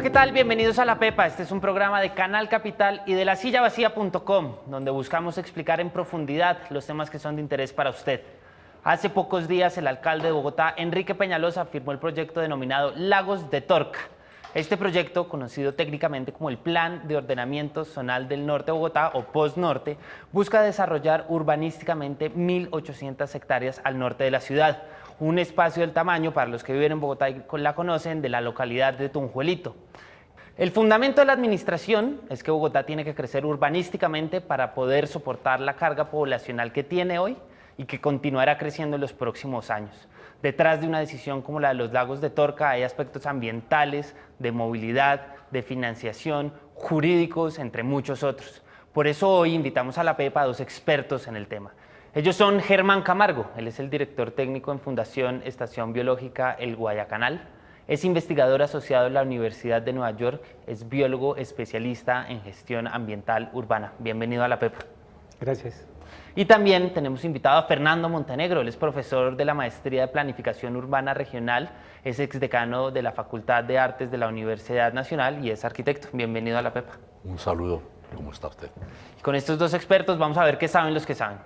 ¿qué tal? Bienvenidos a La Pepa. Este es un programa de Canal Capital y de lasillavacía.com, donde buscamos explicar en profundidad los temas que son de interés para usted. Hace pocos días, el alcalde de Bogotá, Enrique Peñalosa, firmó el proyecto denominado Lagos de Torca. Este proyecto, conocido técnicamente como el Plan de Ordenamiento Zonal del Norte de Bogotá, o POSNorte, busca desarrollar urbanísticamente 1.800 hectáreas al norte de la ciudad. Un espacio del tamaño, para los que viven en Bogotá y la conocen, de la localidad de Tunjuelito. El fundamento de la administración es que Bogotá tiene que crecer urbanísticamente para poder soportar la carga poblacional que tiene hoy y que continuará creciendo en los próximos años. Detrás de una decisión como la de los Lagos de Torca hay aspectos ambientales, de movilidad, de financiación, jurídicos, entre muchos otros. Por eso hoy invitamos a La Pepa a dos expertos en el tema. Ellos son Germán Camargo, él es el director técnico en Fundación Estación Biológica El Guayacanal, es investigador asociado en la Universidad de Nueva York, es biólogo especialista en gestión ambiental urbana. Bienvenido a La Pepa. Gracias. Y también tenemos invitado a Fernando Montenegro, él es profesor de la Maestría de Planificación Urbana Regional, es exdecano de la Facultad de Artes de la Universidad Nacional y es arquitecto. Bienvenido a La Pepa. Un saludo, ¿cómo está usted? Y con estos dos expertos vamos a ver qué saben los que saben.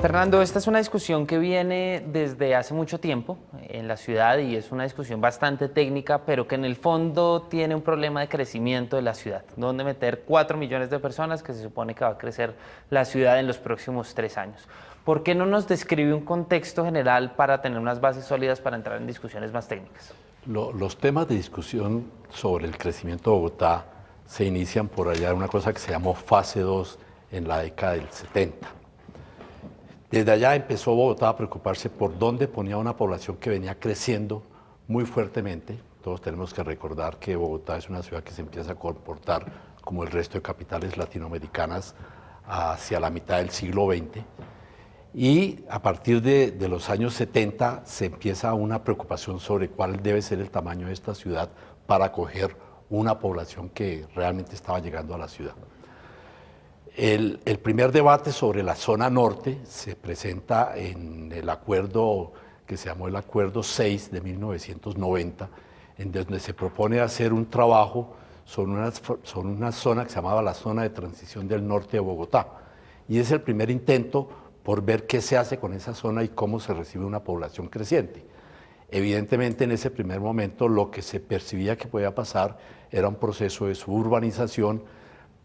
Fernando, esta es una discusión que viene desde hace mucho tiempo en la ciudad y es una discusión bastante técnica, pero que en el fondo tiene un problema de crecimiento de la ciudad. ¿Dónde meter 4 millones de personas que se supone que va a crecer la ciudad en los próximos 3 años? ¿Por qué no nos describe un contexto general para tener unas bases sólidas para entrar en discusiones más técnicas? Los temas de discusión sobre el crecimiento de Bogotá se inician por allá en una cosa que se llamó fase 2 en la década del 70. Desde allá empezó Bogotá a preocuparse por dónde ponía una población que venía creciendo muy fuertemente. Todos tenemos que recordar que Bogotá es una ciudad que se empieza a comportar como el resto de capitales latinoamericanas hacia la mitad del siglo XX. Y a partir de los años 70 se empieza una preocupación sobre cuál debe ser el tamaño de esta ciudad para acoger una población que realmente estaba llegando a la ciudad. El primer debate sobre la zona norte se presenta en el acuerdo que se llamó el Acuerdo 6 de 1990, en donde se propone hacer un trabajo sobre una zona que se llamaba la zona de transición del norte de Bogotá. Y es el primer intento por ver qué se hace con esa zona y cómo se recibe una población creciente. Evidentemente, en ese primer momento, lo que se percibía que podía pasar era un proceso de suburbanización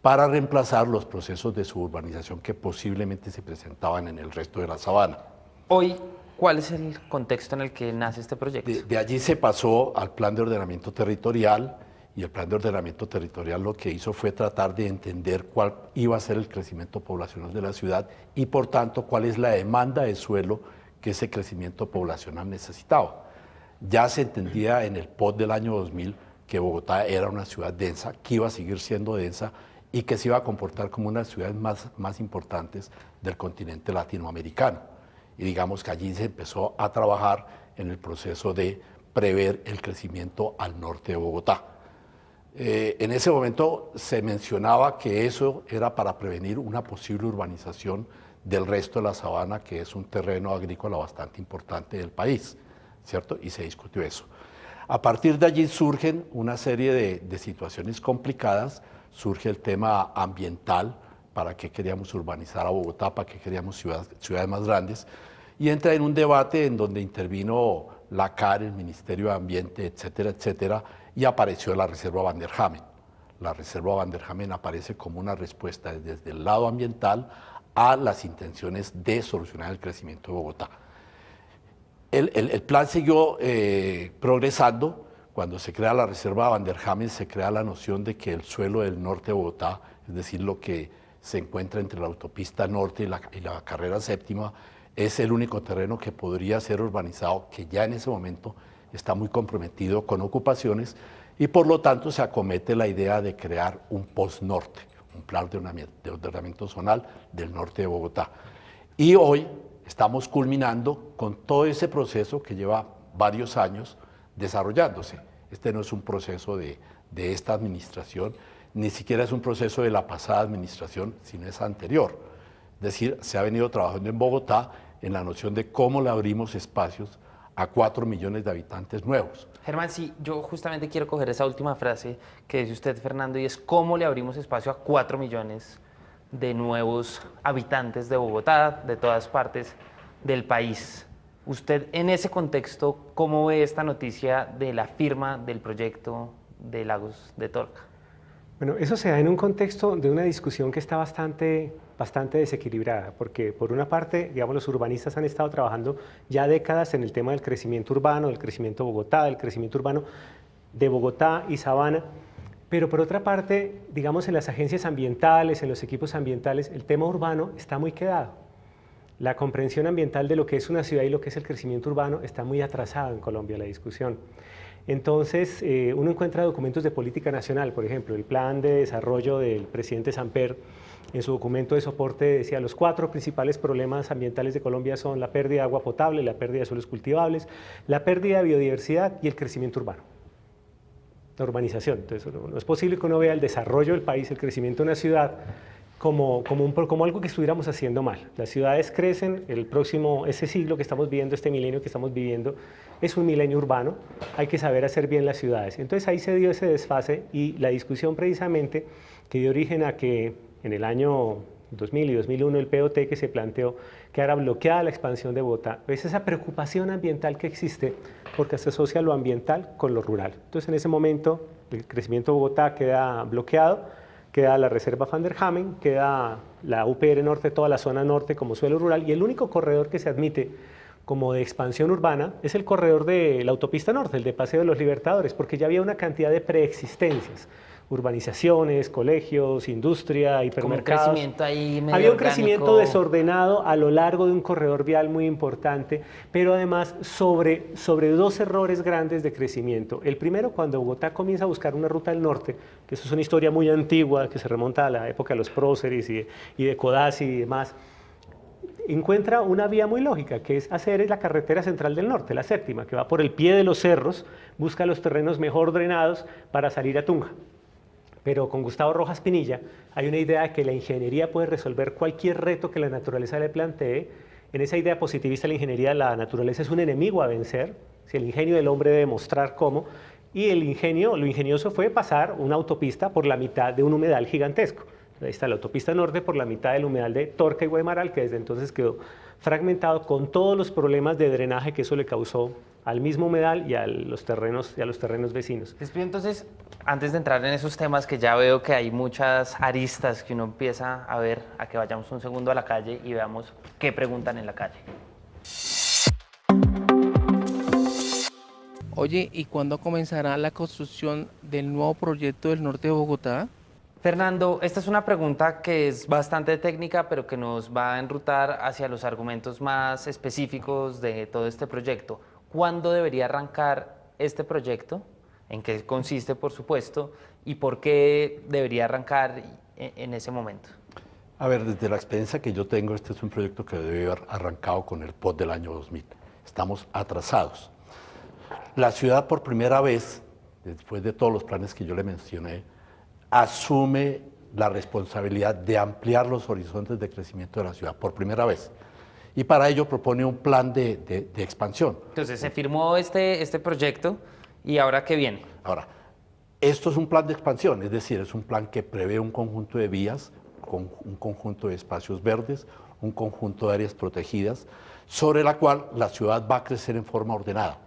para reemplazar los procesos de suburbanización que posiblemente se presentaban en el resto de la sabana. Hoy, ¿cuál es el contexto en el que nace este proyecto? De allí se pasó al Plan de Ordenamiento Territorial, y el Plan de Ordenamiento Territorial lo que hizo fue tratar de entender cuál iba a ser el crecimiento poblacional de la ciudad y, por tanto, cuál es la demanda de suelo que ese crecimiento poblacional necesitaba. Ya se entendía en el POT del año 2000 que Bogotá era una ciudad densa, que iba a seguir siendo densa y que se iba a comportar como una de las ciudades más importantes del continente latinoamericano. Y digamos que allí se empezó a trabajar en el proceso de prever el crecimiento al norte de Bogotá. En ese momento se mencionaba que eso era para prevenir una posible urbanización del resto de la sabana, que es un terreno agrícola bastante importante del país, ¿cierto? Y se discutió eso. A partir de allí surgen una serie de situaciones complicadas. Surge el tema ambiental, para qué queríamos urbanizar a Bogotá, para qué queríamos ciudades más grandes, y entra en un debate en donde intervino la CAR, el Ministerio de Ambiente, etcétera, etcétera, y apareció la Reserva Van der Hamen. La Reserva Van der Hamen aparece como una respuesta desde el lado ambiental a las intenciones de solucionar el crecimiento de Bogotá. El plan siguió progresando. Cuando se crea la Reserva Van der Hamen, se crea la noción de que el suelo del norte de Bogotá, es decir, lo que se encuentra entre la autopista norte y la carrera séptima, es el único terreno que podría ser urbanizado, que ya en ese momento está muy comprometido con ocupaciones, y por lo tanto se acomete la idea de crear un POSNorte, un plan de ordenamiento zonal del norte de Bogotá. Y hoy estamos culminando con todo ese proceso que lleva varios años desarrollándose. Este no es un proceso de esta administración, ni siquiera es un proceso de la pasada administración, sino es anterior. Es decir, se ha venido trabajando en Bogotá en la noción de cómo le abrimos espacios a 4 millones de habitantes nuevos. Germán, sí, yo justamente quiero coger esa última frase que dice usted, Fernando, y es cómo le abrimos espacio a 4 millones de nuevos habitantes de Bogotá, de todas partes del país. Usted, en ese contexto, ¿cómo ve esta noticia de la firma del proyecto de Lagos de Torca? Bueno, eso se da en un contexto de una discusión que está bastante desequilibrada, porque por una parte, digamos, los urbanistas han estado trabajando ya décadas en el tema del crecimiento urbano, del crecimiento de Bogotá, del crecimiento urbano de Bogotá y Sabana, pero por otra parte, digamos, en las agencias ambientales, en los equipos ambientales, el tema urbano está muy quedado. La comprensión ambiental de lo que es una ciudad y lo que es el crecimiento urbano está muy atrasada en Colombia, la discusión. Entonces, uno encuentra documentos de política nacional, por ejemplo, el plan de desarrollo del presidente Samper, en su documento de soporte decía, los 4 principales problemas ambientales de Colombia son la pérdida de agua potable, la pérdida de suelos cultivables, la pérdida de biodiversidad y el crecimiento urbano, la urbanización. Entonces, no es posible que uno vea el desarrollo del país, el crecimiento de una ciudad, como algo que estuviéramos haciendo mal. Las ciudades crecen, ese siglo que estamos viviendo, este milenio que estamos viviendo, es un milenio urbano, hay que saber hacer bien las ciudades. Entonces ahí se dio ese desfase y la discusión precisamente que dio origen a que en el año 2000 y 2001 el POT que se planteó quedara bloqueada la expansión de Bogotá, es esa preocupación ambiental que existe porque se asocia lo ambiental con lo rural. Entonces en ese momento el crecimiento de Bogotá queda bloqueado, queda la reserva Van der Hamen, queda la UPR Norte, toda la zona norte como suelo rural y el único corredor que se admite como de expansión urbana es el corredor de la autopista norte, el de Paseo de los Libertadores, porque ya había una cantidad de preexistencias, urbanizaciones, colegios, industria, hipermercados. Como un crecimiento ahí medio Había un orgánico. crecimiento desordenado a lo largo de un corredor vial muy importante, pero además sobre 2 errores grandes de crecimiento. El primero, cuando Bogotá comienza a buscar una ruta del norte, que eso es una historia muy antigua, que se remonta a la época de los próceres y de Codazzi y demás, encuentra una vía muy lógica, que es hacer la carretera central del norte, la séptima, que va por el pie de los cerros, busca los terrenos mejor drenados para salir a Tunja. Pero con Gustavo Rojas Pinilla hay una idea de que la ingeniería puede resolver cualquier reto que la naturaleza le plantee. En esa idea positivista de la ingeniería, la naturaleza es un enemigo a vencer, si el ingenio del hombre debe mostrar cómo, y lo ingenioso fue pasar una autopista por la mitad de un humedal gigantesco. Ahí está la autopista norte por la mitad del humedal de Torca y Guaymaral, que desde entonces quedó fragmentado con todos los problemas de drenaje que eso le causó al mismo humedal y a los terrenos vecinos. Entonces, antes de entrar en esos temas que ya veo que hay muchas aristas que uno empieza a ver, a que vayamos un segundo a la calle y veamos qué preguntan en la calle. Oye, ¿y cuándo comenzará la construcción del nuevo proyecto del norte de Bogotá? Fernando, esta es una pregunta que es bastante técnica, pero que nos va a enrutar hacia los argumentos más específicos de todo este proyecto. ¿Cuándo debería arrancar este proyecto? ¿En qué consiste, por supuesto? ¿Y por qué debería arrancar en ese momento? A ver, desde la experiencia que yo tengo, este es un proyecto que debe haber arrancado con el POT del año 2000. Estamos atrasados. La ciudad por primera vez, después de todos los planes que yo le mencioné, asume la responsabilidad de ampliar los horizontes de crecimiento de la ciudad por primera vez. Y para ello propone un plan de expansión. Entonces se firmó este proyecto y ¿ahora qué viene? Ahora, esto es un plan de expansión, es decir, es un plan que prevé un conjunto de vías, un conjunto de espacios verdes, un conjunto de áreas protegidas, sobre la cual la ciudad va a crecer en forma ordenada,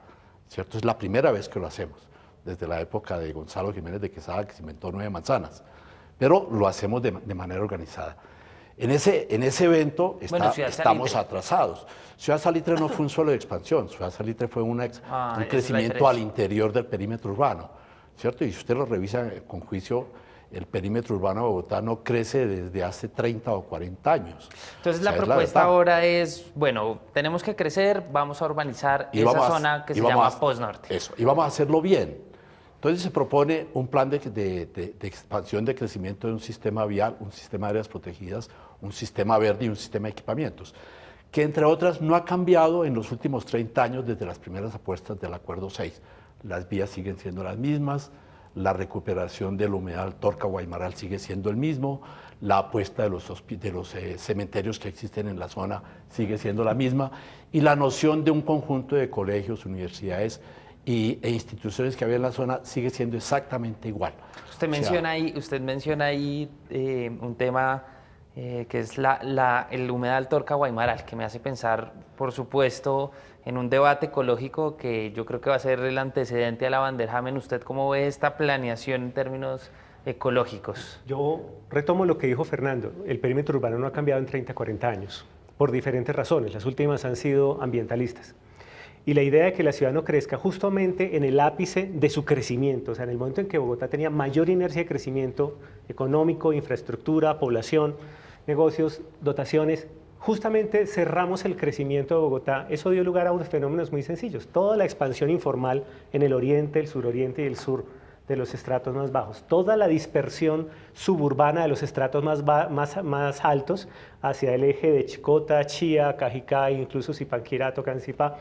¿cierto? Es la primera vez que lo hacemos, desde la época de Gonzalo Jiménez de Quesada, que se inventó 9 manzanas, pero lo hacemos de manera organizada. En ese evento estamos atrasados. Ciudad Salitre no fue un suelo de expansión, Ciudad Salitre fue un crecimiento al interior del perímetro urbano, ¿cierto? Y si usted lo revisa con juicio, el perímetro urbano de Bogotá no crece desde hace 30 o 40 años. Entonces la propuesta ahora es, bueno, tenemos que crecer, vamos a urbanizar esa zona que se llama Post-Norte. Eso, y vamos a hacerlo bien. Entonces se propone un plan de expansión, de crecimiento de un sistema vial, un sistema de áreas protegidas, un sistema verde y un sistema de equipamientos, que entre otras no ha cambiado en los últimos 30 años desde las primeras apuestas del Acuerdo 6. Las vías siguen siendo las mismas, la recuperación del humedal Torca-Guaymaral sigue siendo el mismo, la apuesta de los cementerios que existen en la zona sigue siendo la misma, y la noción de un conjunto de colegios, universidades e instituciones que había en la zona sigue siendo exactamente igual. Usted menciona ahí un tema que es el humedal Torca-Guaymaral, que me hace pensar, por supuesto, en un debate ecológico que yo creo que va a ser el antecedente a la Van der Hamen. ¿Usted cómo ve esta planeación en términos ecológicos? Yo retomo lo que dijo Fernando. El perímetro urbano no ha cambiado en 30, 40 años, por diferentes razones. Las últimas han sido ambientalistas. Y la idea de que la ciudad no crezca justamente en el ápice de su crecimiento, o sea, en el momento en que Bogotá tenía mayor inercia de crecimiento económico, infraestructura, población, negocios, dotaciones, justamente cerramos el crecimiento de Bogotá. Eso dio lugar a unos fenómenos muy sencillos. Toda la expansión informal en el oriente, el suroriente y el sur de los estratos más bajos, toda la dispersión suburbana de los estratos más altos hacia el eje de Chicota, Chía, Cajicá, incluso Zipaquirá, Tocancipá.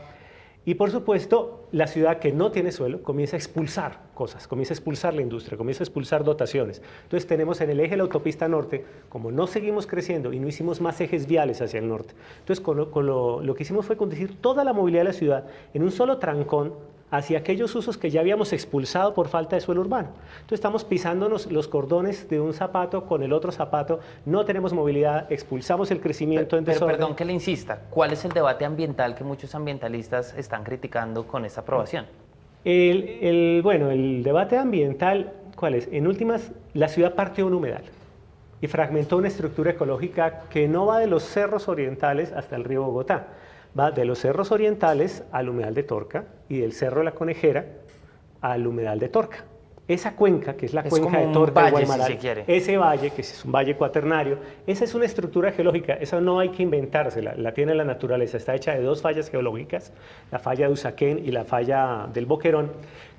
Y por supuesto, la ciudad que no tiene suelo comienza a expulsar cosas, comienza a expulsar la industria, comienza a expulsar dotaciones. Entonces tenemos en el eje de la autopista norte, como no seguimos creciendo y no hicimos más ejes viales hacia el norte, entonces lo que hicimos fue conducir toda la movilidad de la ciudad en un solo trancón hacia aquellos usos que ya habíamos expulsado por falta de suelo urbano. Entonces estamos pisándonos los cordones de un zapato con el otro zapato, no tenemos movilidad, expulsamos el crecimiento en desorden. Pero perdón que le insista, ¿cuál es el debate ambiental que muchos ambientalistas están criticando con esta aprobación? Bueno, el debate ambiental, ¿cuál es? En últimas, la ciudad partió un humedal y fragmentó una estructura ecológica que no va de los cerros orientales hasta el río Bogotá. Va de los cerros orientales al humedal de Torca y del cerro de la Conejera al humedal de Torca. Esa cuenca, que es la cuenca de Torca y Guaymaral, si se quiere. ese valle, que es un valle cuaternario, esa es una estructura geológica, esa no hay que inventársela, la tiene la naturaleza, está hecha de dos fallas geológicas, la falla de Usaquén y la falla del Boquerón,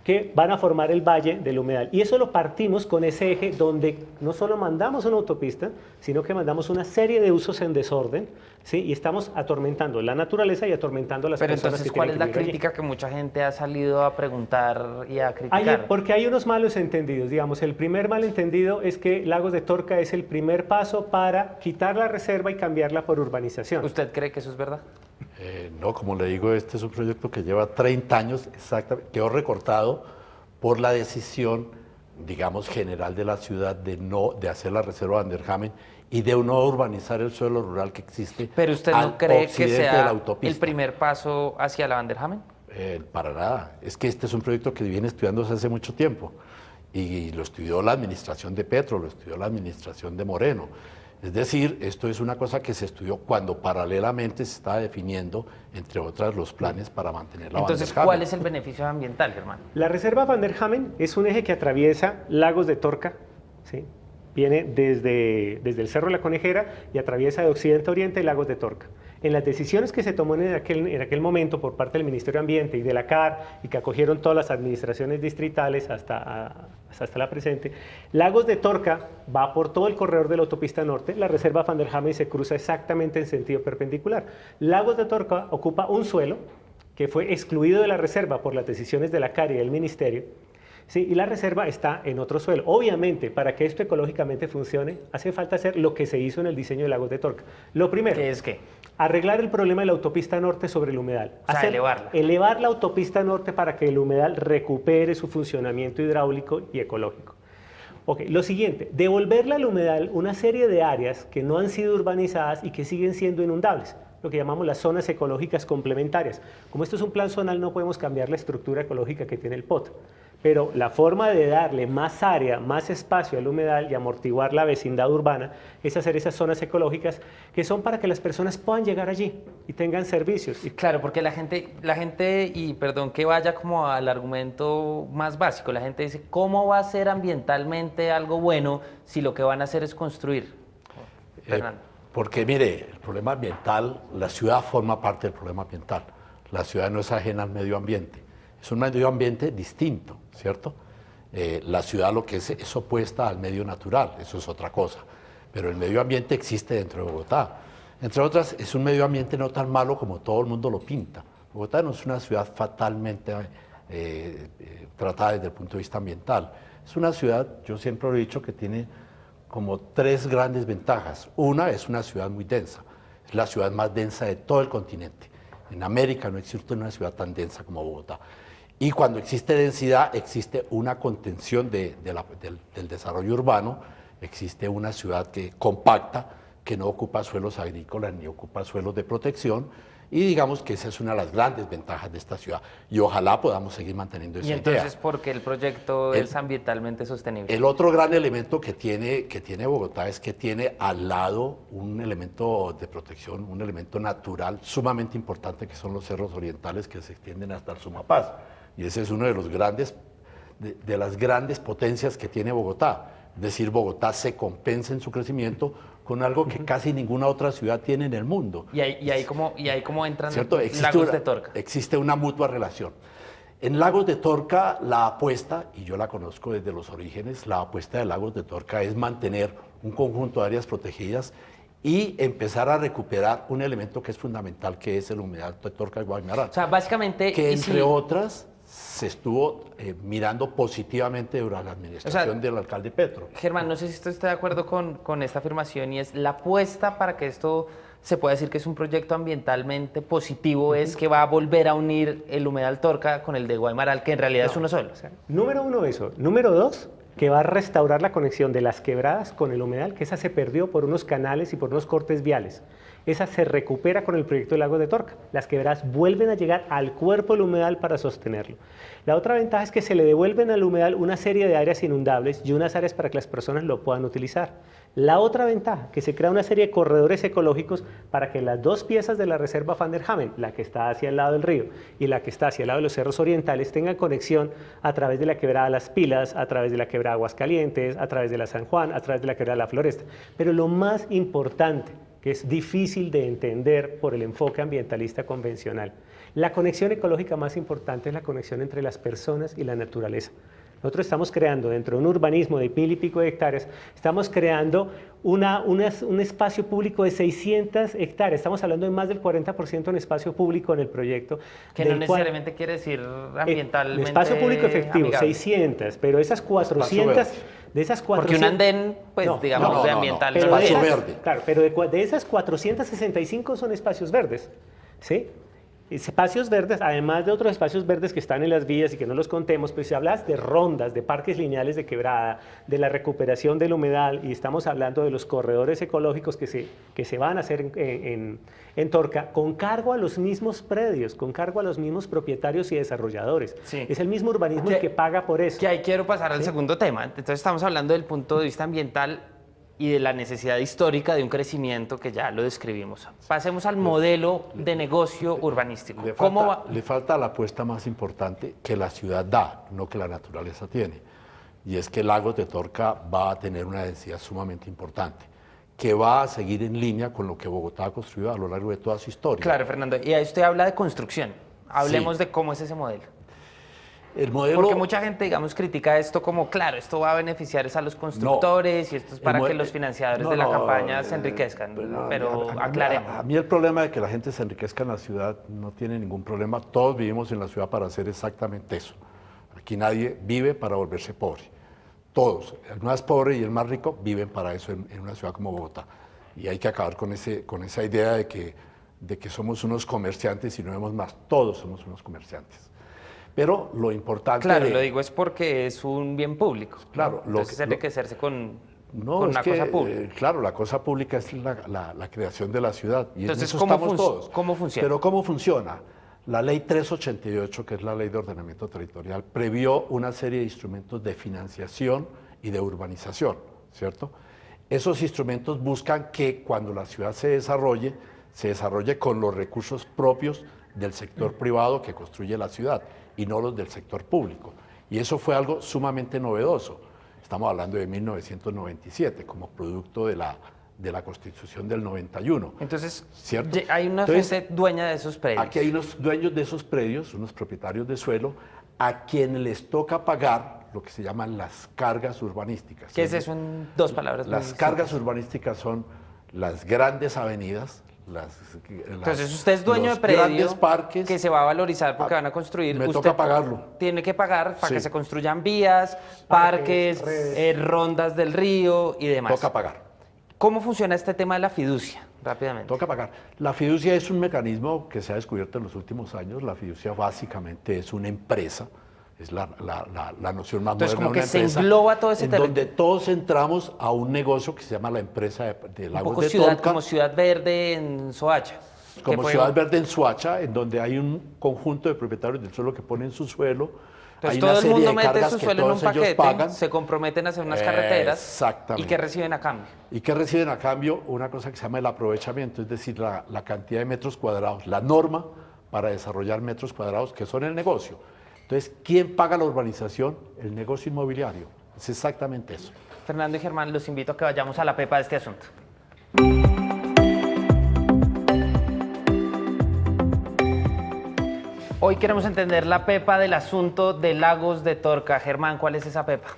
que van a formar el valle del humedal. Y eso lo partimos con ese eje donde no solo mandamos una autopista, sino que mandamos una serie de usos en desorden, ¿sí? Y estamos atormentando la naturaleza y atormentando a las Pero personas entonces, que ¿cuál tienen es la que vivir allí. crítica que mucha gente ha salido a preguntar y a criticar? Porque hay unos malos entendidos, digamos. El primer malentendido es que Lagos de Torca es el primer paso para quitar la reserva y cambiarla por urbanización. ¿Usted cree que eso es verdad? No, como le digo, este es un proyecto que lleva 30 años exactamente, quedó recortado por la decisión, digamos, general de la ciudad de hacer la reserva Van der Hamen y de no urbanizar el suelo rural que existe. ¿Pero usted no al cree que occidente de la sea autopista. el primer paso hacia la Van der Hamen? Para nada. Es que este es un proyecto que viene estudiándose hace mucho tiempo y lo estudió la administración de Petro, lo estudió la administración de Moreno. Es decir, esto es una cosa que se estudió cuando paralelamente se estaba definiendo, entre otras, los planes para mantener la Van der Entonces, Hamen. ¿cuál es el beneficio ambiental, Germán? La reserva Van der Hamen es un eje que atraviesa Lagos de Torca, ¿sí? Viene desde el Cerro de la Conejera y atraviesa de occidente a oriente Lagos de Torca. En las decisiones que se tomó en aquel momento por parte del Ministerio de Ambiente y de la CAR y que acogieron todas las administraciones distritales hasta la presente, Lagos de Torca va por todo el corredor de la autopista norte, la reserva Van der Hamen se cruza exactamente en sentido perpendicular. Lagos de Torca ocupa un suelo que fue excluido de la reserva por las decisiones de la CAR y del Ministerio, ¿sí? Y la reserva está en otro suelo. Obviamente, para que esto ecológicamente funcione, hace falta hacer lo que se hizo en el diseño de Lagos de Torca. Lo primero, ¿Qué es qué? arreglar el problema de la autopista norte sobre el humedal. O sea, elevarla. Elevar la autopista norte para que el humedal recupere su funcionamiento hidráulico y ecológico. Ok, lo siguiente, devolverle al humedal una serie de áreas que no han sido urbanizadas y que siguen siendo inundables, lo que llamamos las zonas ecológicas complementarias. Como esto es un plan zonal, no podemos cambiar la estructura ecológica que tiene el POT. Pero la forma de darle más área, más espacio al humedal y amortiguar la vecindad urbana es hacer esas zonas ecológicas que son para que las personas puedan llegar allí y tengan servicios. Claro, porque la gente, y perdón que vaya como al argumento más básico, la gente dice, ¿cómo va a ser ambientalmente algo bueno si lo que van a hacer es construir? Fernando. Porque mire, el problema ambiental, la ciudad forma parte del problema ambiental. La ciudad no es ajena al medio ambiente. Es un medio ambiente distinto, ¿cierto? La ciudad lo que es opuesta al medio natural, eso es otra cosa. Pero el medio ambiente existe dentro de Bogotá. Entre otras, es un medio ambiente no tan malo como todo el mundo lo pinta. Bogotá no es una ciudad fatalmente tratada desde el punto de vista ambiental. Es una ciudad, yo siempre lo he dicho, que tiene como tres grandes ventajas. Una, es una ciudad muy densa, es la ciudad más densa de todo el continente. En América no existe una ciudad tan densa como Bogotá. Y cuando existe densidad, existe una contención del desarrollo urbano, existe una ciudad que compacta, que no ocupa suelos agrícolas ni ocupa suelos de protección, y digamos que esa es una de las grandes ventajas de esta ciudad. Y ojalá podamos seguir manteniendo esa Y entonces, idea. ¿por qué el proyecto es ambientalmente sostenible? El otro gran elemento que tiene Bogotá es que tiene al lado un elemento de protección, un elemento natural sumamente importante, que son los cerros orientales que se extienden hasta el Sumapaz. Y ese es uno de los grandes, de las grandes potencias que tiene Bogotá. Es decir, Bogotá se compensa en su crecimiento con algo que casi ninguna otra ciudad tiene en el mundo. Y ahí como entran ¿Cierto? Lagos de Torca. Existe una mutua relación. En Lagos de Torca, la apuesta, y yo la conozco desde los orígenes, la apuesta de Lagos de Torca es mantener un conjunto de áreas protegidas y empezar a recuperar un elemento que es fundamental, que es el humedal de Torca y Guaymaral. O sea, básicamente... Que y entre si- otras se estuvo mirando positivamente durante la administración del alcalde Petro. Germán, no sé si usted está de acuerdo con esta afirmación, y es la apuesta para que esto se pueda decir que es un proyecto ambientalmente positivo, es que va a volver a unir el humedal Torca con el de Guaymaral, que en realidad es uno solo. Número uno, eso. Número dos, que va a restaurar la conexión de las quebradas con el humedal, que esa se perdió por unos canales y por unos cortes viales. Esa se recupera con el proyecto de Lagos de Torca. Las quebradas vuelven a llegar al cuerpo del humedal para sostenerlo. La otra ventaja es que se le devuelven al humedal una serie de áreas inundables y unas áreas para que las personas lo puedan utilizar. La otra ventaja, que se crea una serie de corredores ecológicos para que las dos piezas de la reserva Van der Hamen, la que está hacia el lado del río y la que está hacia el lado de los cerros orientales, tengan conexión a través de la quebrada Las Pilas, a través de la quebrada Aguascalientes, a través de la San Juan, a través de la quebrada La Floresta. Pero lo más importante, que es difícil de entender por el enfoque ambientalista convencional, la conexión ecológica más importante es la conexión entre las personas y la naturaleza. Nosotros estamos creando dentro de un urbanismo de 1000 y pico de hectáreas, estamos creando un espacio público de 600 hectáreas. Estamos hablando de más del 40% en espacio público en el proyecto. Que no necesariamente quiere decir ambientalmente espacio público efectivo, amigable. 600, pero esas 400... De esas 400, Porque un andén, pues digamos, de ambiental. pero espacio de esas, verde. Claro, pero de esas 465 son espacios verdes, ¿sí? Espacios verdes, además de otros espacios verdes que están en las vías y que no los contemos, pues si hablas de rondas, de parques lineales de quebrada, de la recuperación del humedal, y estamos hablando de los corredores ecológicos que se van a hacer en Torca, con cargo a los mismos predios, con cargo a los mismos propietarios y desarrolladores. Sí. Es el mismo urbanismo el que paga por eso. Que ahí quiero pasar al segundo tema. Entonces estamos hablando del punto de vista ambiental y de la necesidad histórica de un crecimiento que ya lo describimos. Pasemos al modelo de negocio urbanístico. Le falta la apuesta más importante que la ciudad da, no que la naturaleza tiene. Y es que Lagos de Torca va a tener una densidad sumamente importante, que va a seguir en línea con lo que Bogotá ha construido a lo largo de toda su historia. Claro, Fernando. Y ahí usted habla de construcción. Hablemos Sí. de cómo es ese modelo. El modelo... Porque mucha gente, digamos, critica esto como, claro, esto va a beneficiar a los constructores y esto es para que los financiadores de la campaña se enriquezcan. Pero aclaremos. A mí el problema de que la gente se enriquezca en la ciudad no tiene ningún problema. Todos vivimos en la ciudad para hacer exactamente eso. Aquí nadie vive para volverse pobre. Todos, el más pobre y el más rico, viven para eso en una ciudad como Bogotá. Y hay que acabar con esa idea de que somos unos comerciantes y no vemos más. Todos somos unos comerciantes. Pero lo importante... Claro, lo digo es porque es un bien público. Claro. Entonces enriquecerse con No, es una que, cosa pública. claro, la cosa pública es la creación de la ciudad. Y Entonces, en eso ¿cómo estamos todos. cómo funciona? Pero ¿cómo funciona? La ley 388, que es la ley de ordenamiento territorial, previó una serie de instrumentos de financiación y de urbanización, ¿cierto? Esos instrumentos buscan que cuando la ciudad se desarrolle con los recursos propios del sector privado que construye la ciudad y no los del sector público. Y eso fue algo sumamente novedoso. Estamos hablando de 1997, como producto de la Constitución del 91. Entonces, ¿cierto? hay una gente dueña de esos predios. Aquí hay unos dueños de esos predios, unos propietarios de suelo, a quienes les toca pagar lo que se llaman las cargas urbanísticas. ¿Qué es eso en dos palabras? Las cargas urbanísticas son las grandes avenidas, Entonces usted es dueño de los predio grandes parques, que se va a valorizar porque van a construir. me usted toca pagarlo. Tiene que pagar para Sí. que se construyan vías, parques, redes. rondas del río y demás. toca pagar. ¿Cómo funciona este tema de la fiducia? Rápidamente. Toca pagar. La fiducia es un mecanismo que se ha descubierto en los últimos años. La fiducia básicamente es una empresa, es la noción más Entonces, moderna como de que una se empresa, engloba todo ese en terreno. donde todos entramos a un negocio que se llama la empresa de Un Lagos poco de ciudad, Tolca, como Ciudad Verde en Soacha. que como fue- Ciudad Verde en Soacha, en donde hay un conjunto de propietarios del suelo que ponen su suelo. Entonces hay todo una el serie mundo de mete cargas su que suelo en un todos ellos paquete, pagan. se comprometen a hacer unas carreteras. Exactamente. ¿Y qué reciben a cambio? ¿Y qué reciben a cambio? Una cosa que se llama el aprovechamiento, es decir, la cantidad de metros cuadrados, la norma para desarrollar metros cuadrados, que son el negocio. Entonces, ¿quién paga la urbanización? El negocio inmobiliario. Es exactamente eso. Fernando y Germán, los invito a que vayamos a la pepa de este asunto. Hoy queremos entender la pepa del asunto de Lagos de Torca. Germán, ¿cuál es esa pepa?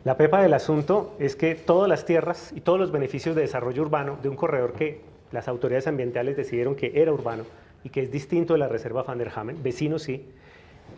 La pepa del asunto es que todas las tierras y todos los beneficios de desarrollo urbano de un corredor que las autoridades ambientales decidieron que era urbano y que es distinto de la reserva Van der Hamen, vecinos sí,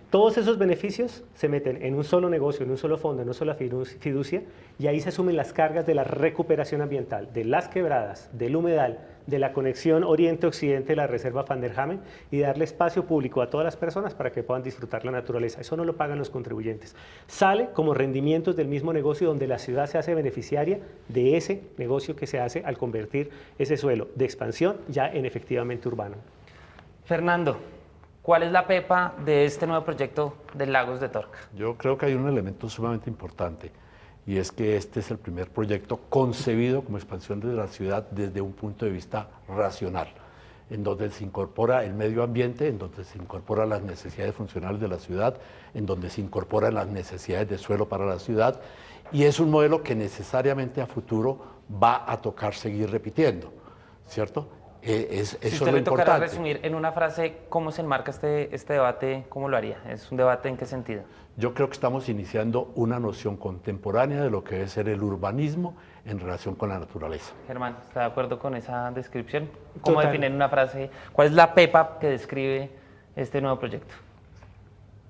todos esos beneficios se meten en un solo negocio, en un solo fondo, en una sola fiducia, y ahí se asumen las cargas de la recuperación ambiental, de las quebradas, del humedal, de la conexión oriente-occidente de la reserva Van der Hamen y darle espacio público a todas las personas para que puedan disfrutar la naturaleza. Eso no lo pagan los contribuyentes. Sale como rendimientos del mismo negocio donde la ciudad se hace beneficiaria de ese negocio que se hace al convertir ese suelo de expansión ya en efectivamente urbano. Fernando, ¿cuál es la pepa de este nuevo proyecto de Lagos de Torca? Yo creo que hay un elemento sumamente importante y es que este es el primer proyecto concebido como expansión de la ciudad desde un punto de vista racional, en donde se incorpora el medio ambiente, en donde se incorporan las necesidades funcionales de la ciudad, en donde se incorporan las necesidades de suelo para la ciudad, y es un modelo que necesariamente a futuro va a tocar seguir repitiendo, ¿cierto? Si Eso es usted lo le tocara importante. resumir en una frase cómo se enmarca este debate, ¿cómo lo haría? ¿Es un debate en qué sentido? Yo creo que estamos iniciando una noción contemporánea de lo que debe ser el urbanismo en relación con la naturaleza. Germán, ¿está de acuerdo con esa descripción? ¿Cómo Total. definir en una frase? ¿Cuál es la pepa que describe este nuevo proyecto?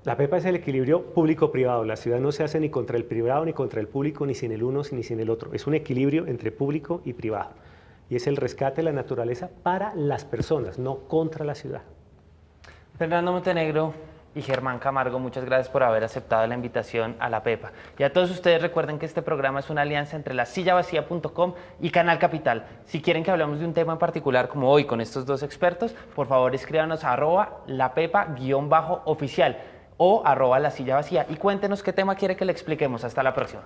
La pepa es el equilibrio público-privado. La ciudad no se hace ni contra el privado, ni contra el público, ni sin el uno, ni sin el otro. Es un equilibrio entre público y privado. Y es el rescate de la naturaleza para las personas, no contra la ciudad. Fernando Montenegro y Germán Camargo, muchas gracias por haber aceptado la invitación a la pepa. Y a todos ustedes recuerden que este programa es una alianza entre lasillavacía.com y Canal Capital. Si quieren que hablemos de un tema en particular como hoy con estos dos expertos, por favor escríbanos a @lapepa_oficial o @lasillavacía y cuéntenos qué tema quiere que le expliquemos. Hasta la próxima.